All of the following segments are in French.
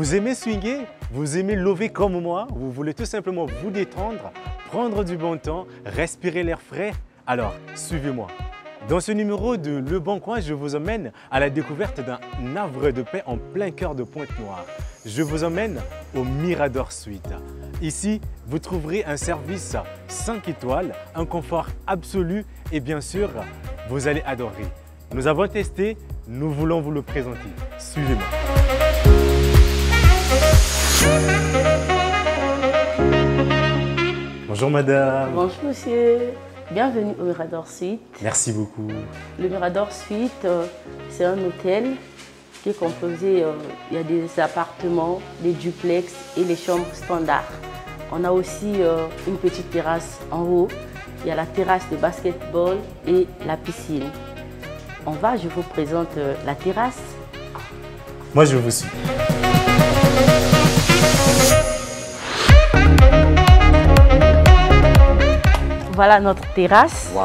Vous aimez swinguer? Vous aimez lover comme moi? Vous voulez tout simplement vous détendre, prendre du bon temps, respirer l'air frais? Alors, suivez-moi. Dans ce numéro de Le Bon Coin, je vous emmène à la découverte d'un havre de paix en plein cœur de Pointe-Noire. Je vous emmène au Mirador Suite. Ici, vous trouverez un service 5 étoiles, un confort absolu et bien sûr, vous allez adorer. Nous avons testé, nous voulons vous le présenter. Suivez-moi. Bonjour madame. Bonjour monsieur, bienvenue au Mirador Suite. Merci beaucoup. Le Mirador Suite, c'est un hôtel qui est composé, il y a des appartements, des duplex et les chambres standards. On a aussi une petite terrasse en haut, il y a la terrasse de basketball et la piscine. Je vous présente la terrasse. Moi je vous suis. Voilà notre terrasse. Wow.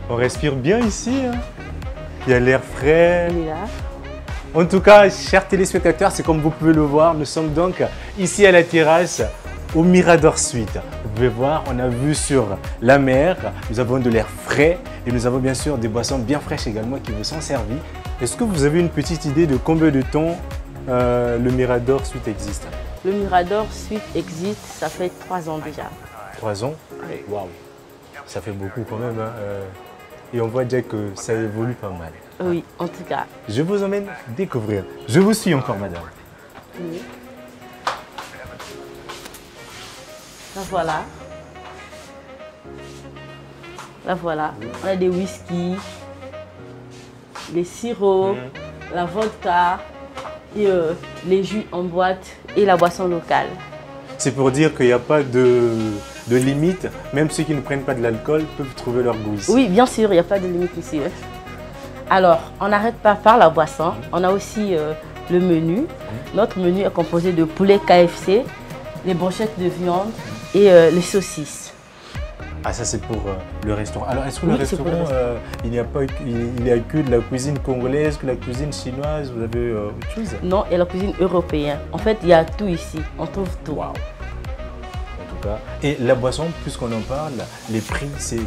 On respire bien ici, hein. Il y a l'air frais. On est là. En tout cas, chers téléspectateurs, c'est comme vous pouvez le voir, nous sommes donc ici à la terrasse au Mirador Suite. Vous pouvez voir, on a vue sur la mer, nous avons de l'air frais et nous avons bien sûr des boissons bien fraîches également qui vous sont servies. Est-ce que vous avez une petite idée de combien de temps le Mirador Suite existe? Le Mirador Suite existe, ça fait 3 ans déjà. 3 ans? Oui. Waouh, ça fait beaucoup quand même, hein. Et on voit déjà que ça évolue pas mal. Oui, en tout cas. Je vous emmène découvrir. Je vous suis encore, madame. Oui. La voilà. La voilà. On a des whisky, des sirops, la vodka, et, les jus en boîte et la boisson locale. C'est pour dire qu'il n'y a pas de limite. Même ceux qui ne prennent pas de l'alcool peuvent trouver leur goût ici. Oui, bien sûr, il n'y a pas de limite ici. Alors, on n'arrête pas par la boisson. On a aussi le menu. Notre menu est composé de poulet KFC, les brochettes de viande et les saucisses. Ah, ça c'est pour le restaurant. Alors, est-ce que le Oui, restaurant, il n'y a que de la cuisine congolaise, que la cuisine chinoise? Vous avez autre chose? Non, et la cuisine européenne. En fait, il y a tout ici. On trouve tout. Waouh! En tout cas. Et la boisson, puisqu'on en parle, les prix, c'est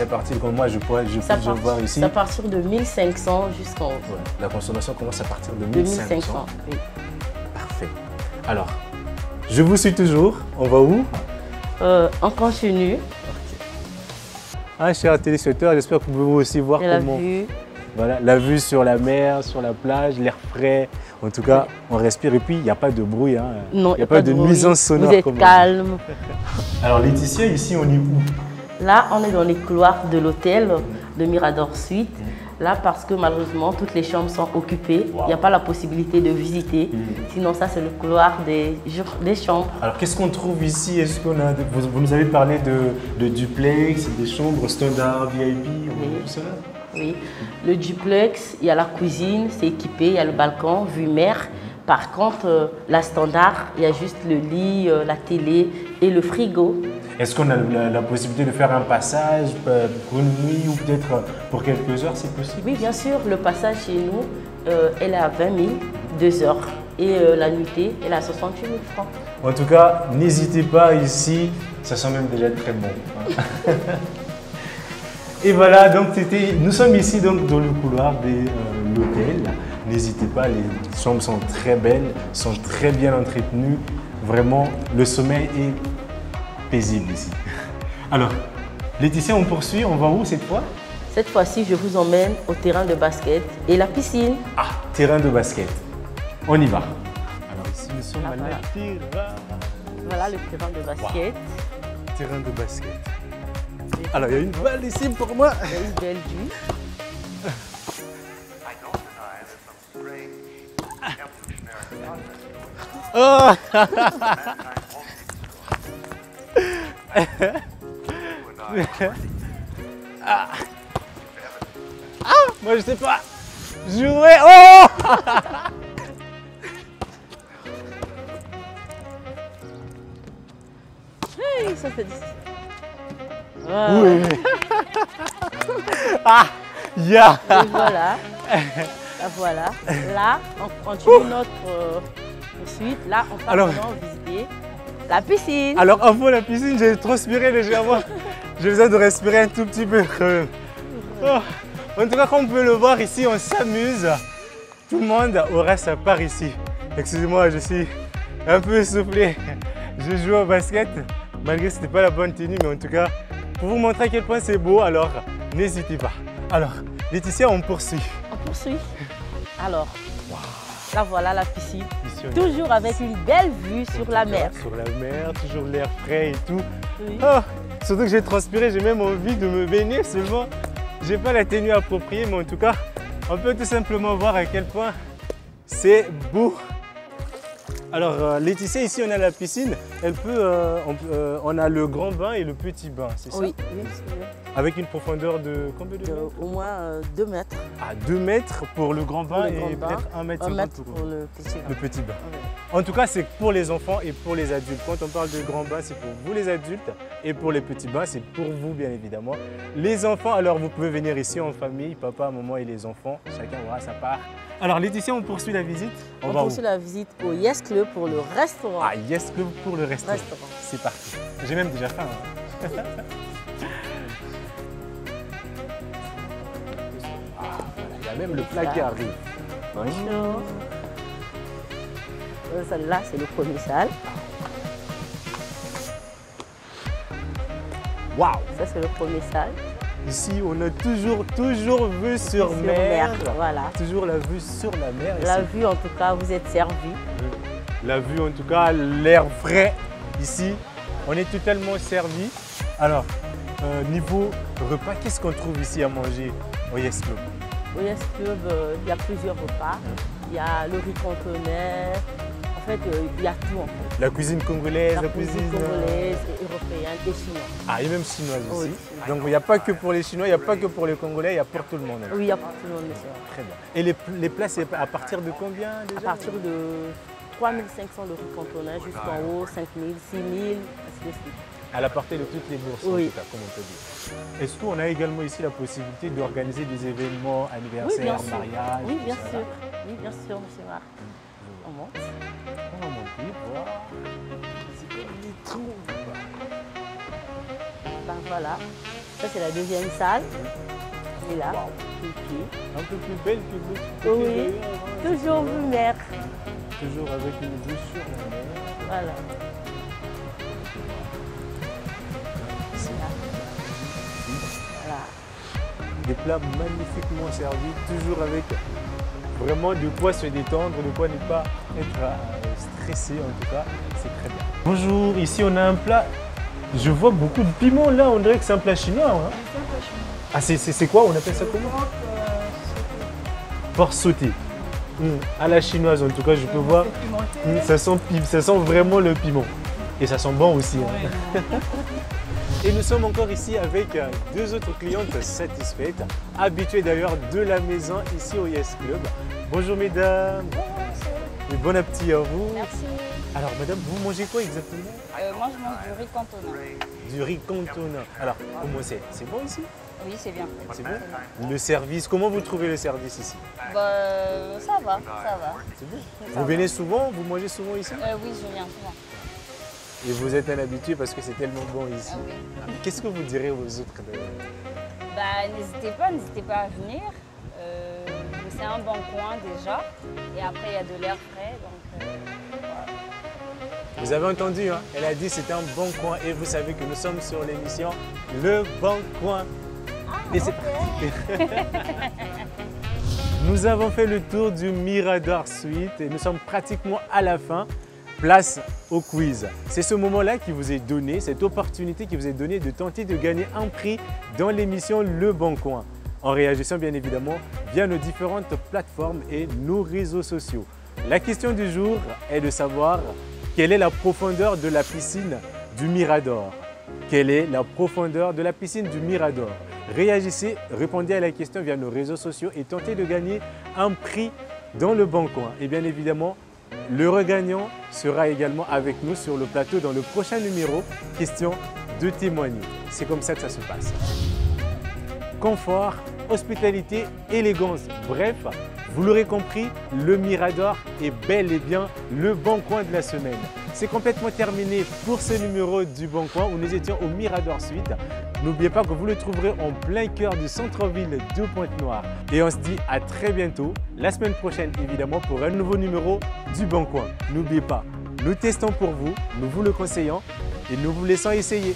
à partir de moi je peux voir ici. C'est à partir de 1500 jusqu'en haut. Ouais, la consommation commence à partir de 1500. 1500. Oui. Parfait. Alors, je vous suis toujours. On va où? On continue. Ah, chers téléspectateurs, j'espère que vous pouvez aussi voir comment. La vue. Voilà, la vue sur la mer, sur la plage, l'air frais. En tout cas, on respire et puis il n'y a pas de bruit. Hein. Non, il n'y a pas de nuisance sonore. Vous êtes calme. Alors Laetitia, ici on est où? Là, on est dans les couloirs de l'hôtel de Mirador Suite. Là, parce que malheureusement, toutes les chambres sont occupées. Il n'y a pas la possibilité de visiter. Sinon, ça, c'est le couloir des chambres. Alors, qu'est-ce qu'on trouve ici? Est-ce qu'on a, vous nous avez parlé de duplex, des chambres standard, VIP, tout ça? Oui. Le duplex, il y a la cuisine, c'est équipé, il y a le balcon, vue mer. Par contre, la standard, il y a juste le lit, la télé et le frigo. Est-ce qu'on a la possibilité de faire un passage pour une nuit ou peut-être pour quelques heures, c'est possible? Oui, bien sûr. Le passage chez nous, elle est à 20 000, 2 heures. Et la nuitée, elle est à 68 000 francs. En tout cas, n'hésitez pas ici, ça sent même déjà très bon. Et voilà, donc nous sommes ici donc, dans le couloir de l'hôtel. N'hésitez pas, les chambres sont très belles, sont très bien entretenues. Vraiment, le sommeil est paisible ici. Alors, Laetitia, on poursuit, on va où cette fois? Cette fois-ci, je vous emmène au terrain de basket et la piscine. Ah, terrain de basket. On y va. Alors ici, nous sommes à la terrain. Voilà le terrain de basket. Wow. Terrain de basket. Alors, il y a une balle ici pour moi. Il y a une belle vue. Oh. Moi je sais pas. Je voudrais. Oh. Hey, ça fait Oui. Ah, yeah. Et voilà. Voilà. Là, on continue notre poursuite. Là, on part maintenant visiter la piscine. Alors, avant la piscine, j'ai transpiré légèrement. J'ai besoin de respirer un tout petit peu quand même. Oh. En tout cas, comme vous pouvez le voir ici, on s'amuse. Tout le monde reste à part ici. Excusez-moi, je suis un peu essoufflé. Je joue au basket, malgré que ce n'était pas la bonne tenue, mais en tout cas, pour vous montrer à quel point c'est beau, alors n'hésitez pas. Alors, Laetitia, on poursuit. On poursuit. Alors, là voilà la piscine. Toujours avec une belle vue sur la mer. Sur la mer, toujours l'air frais et tout. Oui. Oh, surtout que j'ai transpiré, j'ai même envie de me baigner seulement. J'ai pas la tenue appropriée, mais en tout cas, on peut tout simplement voir à quel point c'est beau. Alors Laetitia, ici on a la piscine, on a le grand bain et le petit bain, c'est ça? Oui. Avec une profondeur de combien de mètres? Au moins 2 mètres. Ah, 2 mètres pour le grand bain et peut-être 1,50 m pour le petit bain. Oui. En tout cas, c'est pour les enfants et pour les adultes. Quand on parle de grand bain, c'est pour vous les adultes et pour les petits bains, c'est pour vous bien évidemment. Les enfants, alors vous pouvez venir ici en famille, papa, maman et les enfants, chacun aura sa part. Alors Laetitia, on poursuit la visite. On poursuit la visite au Yes Club pour le restaurant. Ah, Yes Club pour le restaurant. C'est parti. J'ai même déjà faim. Hein. Il y a même le plat qui arrive. Bonjour. Celle-là, c'est le premier salle. Waouh! Ça, c'est le premier salle. Ici, on a toujours vue sur mer. Voilà. Toujours la vue sur la mer. La vue, en tout cas, vous êtes servi. La vue, en tout cas, l'air frais. Ici, on est totalement servi. Alors, niveau repas, qu'est-ce qu'on trouve ici à manger au Yes Club? Au Yes Club, il y a plusieurs repas. Il y a le riz cantonais. En fait, il y a tout en fait. La cuisine congolaise, la cuisine congolaise, et européenne et chinoise. Ah, et même chinoise aussi. Oui. Donc il n'y a pas que pour les Chinois, il n'y a pas que pour les Congolais, il y a pour tout le monde. Oui, il y a pour tout le monde, monsieur. Très bien. Et les plats, c'est à partir de combien déjà? À partir de 3 500 de riz cantonais jusqu'en haut, 5 000, 6 000, ainsi de suite. À la portée de toutes les bourses, oui. En tout cas, comme on peut dire. Est-ce qu'on a également ici la possibilité d'organiser des événements, anniversaires, mariages? Oui, bien sûr. Oui, bien sûr, monsieur Marc. On monte. On va monter, voir. Ben voilà. Ça, c'est la deuxième salle. Et là, un peu plus belle que l'autre. Oui, toujours vue mer. Toujours avec une vue sur la mer. Voilà. Des plats magnifiquement servis, toujours avec vraiment de quoi se détendre, de quoi ne pas être stressé en tout cas, c'est très bien. Bonjour, ici on a un plat, je vois beaucoup de piment là, on dirait que c'est un plat chinois. Hein? Ah c'est quoi, on appelle ça comment? Porc sauté. À la chinoise en tout cas, je peux voir, ça sent vraiment le piment. Et ça sent bon aussi. Hein? Et nous sommes encore ici avec 2 autres clientes satisfaites, habituées d'ailleurs de la maison ici au Yes Club. Bonjour mesdames. Bonjour. Et bon appétit à vous. Merci. Alors madame, vous mangez quoi exactement? Moi je mange du riz cantonais. Du riz cantonais. Alors comment c'est? C'est bon ici? Oui, c'est bien. C'est bon? Le service, comment vous trouvez le service ici? Bah, ça va. C'est bon. Vous venez souvent? Vous mangez souvent ici? Oui, je viens souvent. Et vous êtes un habitué parce que c'est tellement bon ici. Ah oui. Qu'est-ce que vous direz aux autres Bah, n'hésitez pas à venir. C'est un bon coin déjà. Et après, il y a de l'air frais. Donc, voilà. Vous avez entendu, hein? Elle a dit que c'était un bon coin. Et vous savez que nous sommes sur l'émission Le Bon Coin. Et c'est parti. Nous avons fait le tour du Mirador Suite et nous sommes pratiquement à la fin. Place au quiz. C'est ce moment-là qui vous est donné, cette opportunité qui vous est donnée de tenter de gagner un prix dans l'émission Le Bon Coin, en réagissant bien évidemment via nos différentes plateformes et nos réseaux sociaux. La question du jour est de savoir quelle est la profondeur de la piscine du Mirador. Quelle est la profondeur de la piscine du Mirador? Réagissez, répondez à la question via nos réseaux sociaux et tentez de gagner un prix dans Le Bon Coin. Et bien évidemment, le regagnant sera également avec nous sur le plateau dans le prochain numéro, question de témoigner. C'est comme ça que ça se passe. Confort, hospitalité, élégance, bref, Vous l'aurez compris, le Mirador est bel et bien le bon coin de la semaine. C'est complètement terminé pour ce numéro du Bon Coin où nous étions au Mirador Suite. N'oubliez pas que vous le trouverez en plein cœur du centre-ville de Pointe-Noire. Et on se dit à très bientôt, la semaine prochaine évidemment, pour un nouveau numéro du Bon Coin. N'oubliez pas, nous testons pour vous, nous vous le conseillons et nous vous laissons essayer.